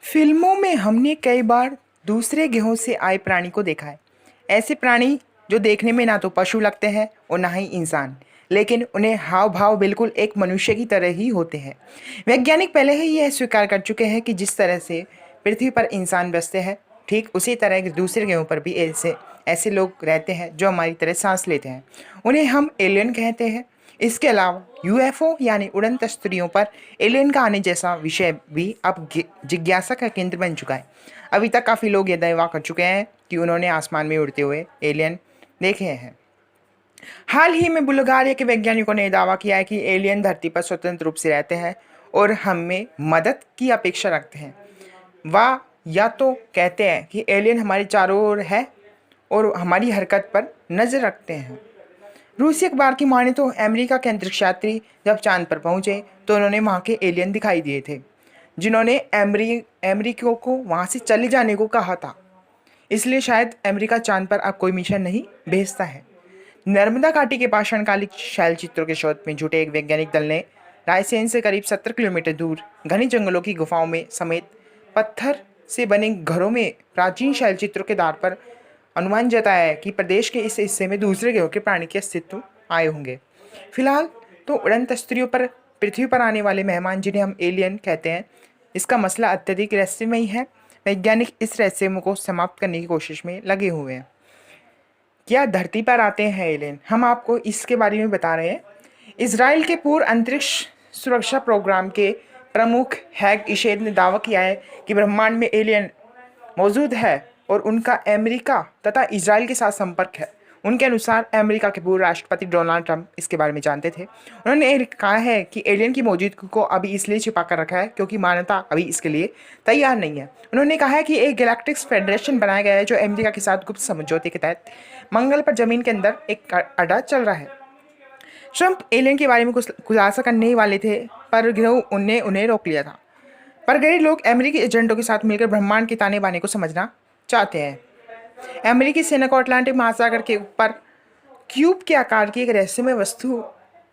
फिल्मों में हमने कई बार दूसरे ग्रहों से आए प्राणी को देखा है। ऐसे प्राणी जो देखने में ना तो पशु लगते हैं और ना ही इंसान, लेकिन उन्हें हाव भाव बिल्कुल एक मनुष्य की तरह ही होते हैं। वैज्ञानिक पहले ही यह स्वीकार कर चुके हैं कि जिस तरह से पृथ्वी पर इंसान बसते हैं, ठीक उसी तरह दूसरे ग्रहों पर भी ऐसे ऐसे लोग रहते हैं जो हमारी तरह सांस लेते हैं। उन्हें हम एलियन कहते हैं। इसके अलावा यूएफओ यानी उड़न तस्तरियों पर एलियन का आने जैसा विषय भी अब जिज्ञासा का केंद्र बन चुका है। अभी तक काफ़ी लोग ये दावा कर चुके हैं कि उन्होंने आसमान में उड़ते हुए एलियन देखे हैं। हाल ही में बुल्गारिया के वैज्ञानिकों ने दावा किया है कि एलियन धरती पर स्वतंत्र रूप से रहते हैं और हमें मदद की अपेक्षा रखते हैं। वह या तो कहते हैं कि एलियन हमारे चारों ओर है और हमारी हरकत पर नज़र रखते हैं। रूसी अखबार की माने तो अमेरिका के अंतरिक्ष यात्री जब चांद पर पहुंचे तो उन्होंने वहां के एलियन दिखाई दिए थे, जिन्होंने अमेरिकियों को वहां से चले जाने को कहा था। इसलिए शायद अमेरिका चांद पर अब कोई मिशन नहीं भेजता है। नर्मदा घाटी के पाषाणकालिक शैल चित्रों के शोध में जुटे एक वैज्ञानिक दल ने रायसेन से करीब 70 किलोमीटर दूर घने जंगलों की गुफाओं में समेत पत्थर से बने घरों में प्राचीन शैल चित्रों के आधार पर अनुमान जताया है कि प्रदेश के इस हिस्से में दूसरे ग्रहों के प्राणी के अस्तित्व आए होंगे। फिलहाल तो उड़न तस्तरियों पर पृथ्वी पर आने वाले मेहमान, जिन्हें हम एलियन कहते हैं, इसका मसला अत्यधिक रहस्यमयी है। वैज्ञानिक इस रहस्य को समाप्त करने की कोशिश में लगे हुए हैं। क्या धरती पर आते हैं एलियन? हम आपको इसके बारे में बता रहे हैं। इसराइल के पूर्व अंतरिक्ष सुरक्षा प्रोग्राम के प्रमुख हैग इशेद ने दावा किया है कि ब्रह्मांड में एलियन मौजूद है और उनका अमेरिका तथा इजराइल के साथ संपर्क है। उनके अनुसार अमेरिका के पूर्व राष्ट्रपति डोनाल्ड ट्रंप इसके बारे में जानते थे। उन्होंने कहा है कि एलियन की मौजूदगी को अभी इसलिए छिपा कर रखा है क्योंकि मानवता अभी इसके लिए तैयार नहीं है। उन्होंने कहा है कि एक गैलेक्टिक्स फेडरेशन बनाया गया है जो अमेरिका के साथ गुप्त समझौते के तहत मंगल पर जमीन के अंदर एक अड्डा चल रहा है। ट्रंप एलियन के बारे में कुछ खुलासा करने ही वाले थे, पर गिरोह उन्हें उन्हें रोक लिया था। पर गरीब लोग अमेरिकी एजेंटों के साथ मिलकर ब्रह्मांड के ताने बाने को समझना चाहते हैं। अमेरिकी सेना को अटलांटिक महासागर के ऊपर क्यूब के आकार की एक रहस्यमय वस्तु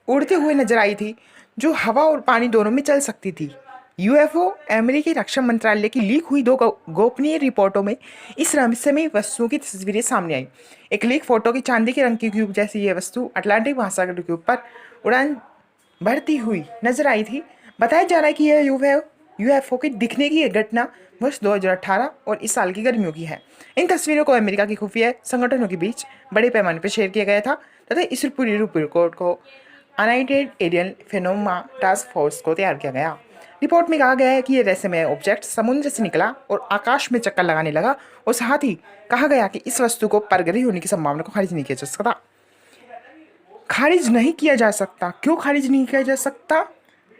उड़ते हुए नजर आई थी, जो हवा और पानी दोनों में चल सकती थी। यूएफओ अमेरिकी रक्षा मंत्रालय की लीक हुई दो गोपनीय रिपोर्टों में इस रहस्यमय वस्तुओं की तस्वीरें सामने आई। एक लीक फोटो की चांदी के रंग की क्यूब जैसी यह वस्तु अटलांटिक महासागर के ऊपर उड़ान भरती हुई नजर आई थी। बताया जा रहा है कि यह यूएफओ के दिखने की घटना वर्ष 2018 और इस साल की गर्मियों की है। इन तस्वीरों को अमेरिका की खुफिया संगठनों के बीच बड़े पैमाने पर शेयर किया गया था तथा इस पूरी रिपोर्ट को यूनाइटेड एरियन फेनोमा टास्क फोर्स को तैयार किया गया। रिपोर्ट में कहा गया है कि यह रहस्यमय ऑब्जेक्ट समुद्र से निकला और आकाश में चक्कर लगाने लगा, और साथ ही कहा गया कि इस वस्तु को परग्रही होने की संभावना को खारिज नहीं किया जा सकता। खारिज नहीं किया जा सकता? क्यों खारिज नहीं किया जा सकता?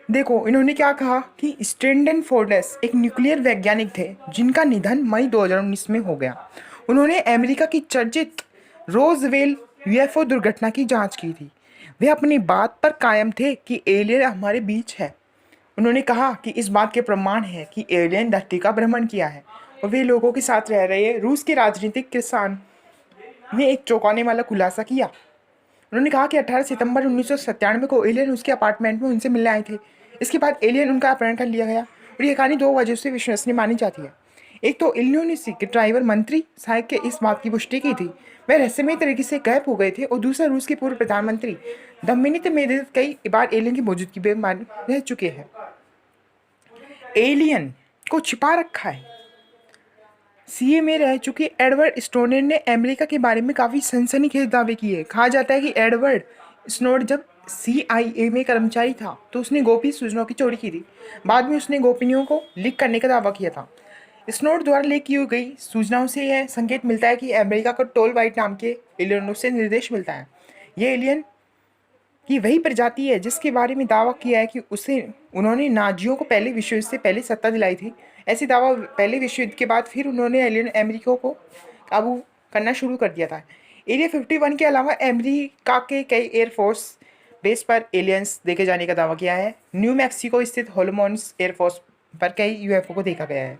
देखो, इन्होंने क्या कहा कि स्टैंडन फोर्ड्स एक न्यूक्लियर वैज्ञानिक थे जिनका निधन मई 2019 में हो गया। उन्होंने अमेरिका की चर्चित रोजवेल यूएफओ दुर्घटना की जांच की थी। वे अपनी बात पर कायम थे कि एलियन हमारे बीच है। उन्होंने कहा कि इस बात के प्रमाण है कि एलियन धरती का भ्रमण किया है और वे लोगों के साथ रह रहे रूस के राजनीतिक किसान ने एक चौंकाने वाला खुलासा किया। उन्होंने कहा कि 18 सितंबर 1997 को एलियन उसके अपार्टमेंट में उनसे मिलने आए थे। इसके बाद एलियन उनका अपहरण कर लिया गया और यह कहानी दो वजह से विश्वसनीय मानी जाती है। एक तो इलिनोइस के ड्राइवर मंत्री साहब के इस बात की पुष्टि की थी, वह रहस्यमय तरीके से गायब हो गए थे, और दूसरा रूस के पूर्व प्रधानमंत्री दमित्र मेदवेदेव कई बार एलियन की मौजूदगी में मान रह चुके हैं। एलियन को छिपा रखा है। सीए में रह चुके एडवर्ड स्नोडेन ने अमेरिका के बारे में काफ़ी सनसनीखेज दावे किए। कहा जाता है कि एडवर्ड स्नोडेन जब CIA में कर्मचारी था तो उसने गोपनीय सूचनाओं की चोरी की थी। बाद में उसने गोपनीयों को लीक करने का दावा किया था। स्नोडेन द्वारा लीक की गई सूचनाओं से यह संकेत मिलता है कि अमेरिका को टोल वाइट नाम के एलियनों से निर्देश मिलता है। ये एलियन की वही प्रजाति है जिसके बारे में दावा किया है कि उन्होंने नाजियों को पहले विश्व युद्ध से पहले सत्ता दिलाई थी। ऐसी दावा पहले विश्व युद्ध के बाद फिर उन्होंने एलियन अमेरिका को काबू करना शुरू कर दिया था। एरिया 51 के अलावा अमेरिका के कई एयरफोर्स बेस पर एलियंस देखे जाने का दावा किया है। न्यू मैक्सिको स्थित होलोमोन्स एयरफोर्स पर कई यूएफओ को देखा गया है।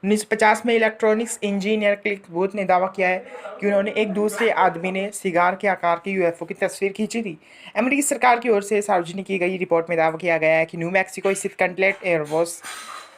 1950 में इलेक्ट्रॉनिक्स इंजीनियर क्लिक बूथ ने दावा किया है कि उन्होंने एक दूसरे आदमी ने सिगार के आकार के यूएफओ की तस्वीर खींची थी। अमेरिकी सरकार की ओर से सार्वजनिक की गई रिपोर्ट में दावा किया गया है कि न्यू मैक्सिको स्थित कंटलेट एयरफोर्स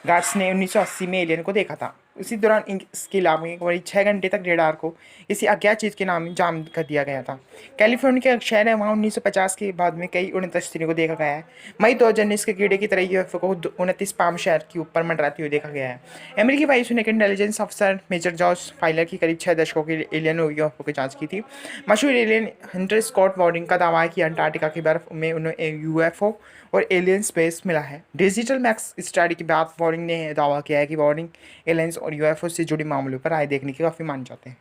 गार्ड्स ने 1980 में एलियन को देखा था। उसी दौरान इसके अलावा करीब 6 घंटे तक रेडार को किसी अज्ञात चीज़ के नाम जाम कर दिया गया था। कैलिफोर्निया का शहर है, वहाँ 1950 के बाद में कई उड़न तस्वीरों को देखा गया है। मई 2019 के कीड़े की तरह यूएफओ को 29 पाम शहर के ऊपर मंडराती हुई देखा गया है। अमेरिकी वायुसेना के इंटेलिजेंस अफसर मेजर जॉर्ज फाइलर की करीब 6 दशकों के एलियन यूएफओ की जांच की थी। मशहूर एलियन हंटर स्कॉट वार्डिंग का दावा है कि अंटार्कटिका की बर्फ में उन्हें यूएफओ और एलियन स्पेस मिला है। डिजिटल मैक्स स्टडी के बाद वार्डिंग ने दावा किया है कि वार्डिंग एलियंस और यूएफओ से जुड़े मामलों पर राय देखने के काफ़ी मान जाते हैं।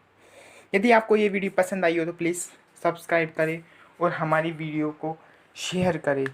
यदि आपको ये वीडियो पसंद आई हो तो प्लीज़ सब्सक्राइब करें और हमारी वीडियो को शेयर करें।